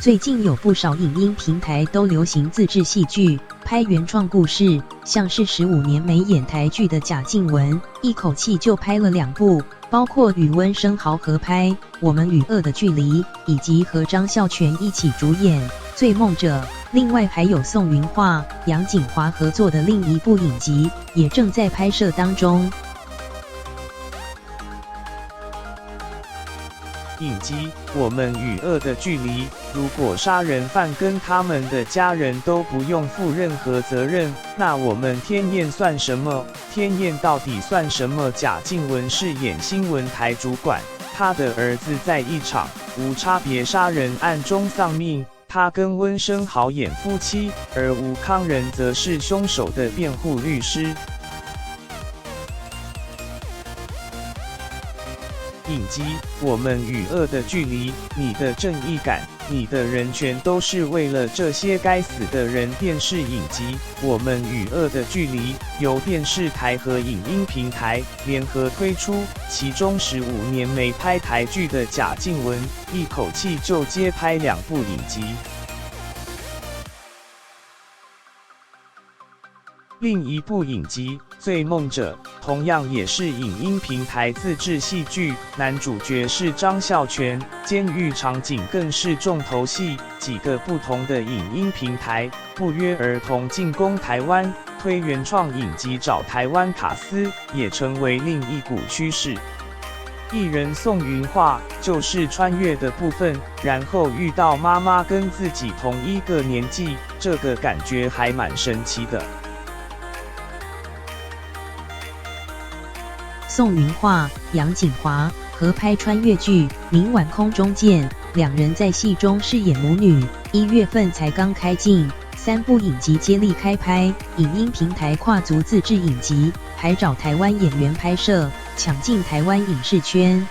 最近有不少影音平台都流行自制戏剧，拍原创故事，像是15年没演台剧的贾静雯，一口气就拍了2部，包括与温升豪合拍《我们与恶的距离》，以及和张孝全一起主演《醉梦者》。另外还有宋芸樺、杨谨华合作的另一部影集，也正在拍摄当中。影集《我们与恶的距离》，如果杀人犯跟他们的家人都不用负任何责任，那我们天燕算什么？天燕到底算什么？贾静雯饰演新闻台主管，她的儿子在一场无差别杀人案中丧命，她跟温升豪演夫妻，而吴慷仁则是凶手的辩护律师。影集《我们与恶的距离》，你的正义感、你的人权都是为了这些该死的人。电视影集《我们与恶的距离》由电视台和影音平台联合推出，其中15年没拍台剧的贾静雯，一口气就接拍2部影集。另一部影集《醉梦者》同样也是影音平台自制戏剧，男主角是张孝全，监狱场景更是重头戏。几个不同的影音平台不约而同进攻台湾，推原创影集找台湾卡司，也成为另一股趋势。艺人宋芸樺就是穿越的部分，然后遇到妈妈跟自己同一个年纪，这个感觉还蛮神奇的。宋芸樺、杨谨华合拍穿越剧《明晚空中见》，两人在戏中饰演母女。1月份才刚开镜，3部影集接力开拍。影音平台跨足自制影集，还找台湾演员拍摄，抢进台湾影视圈。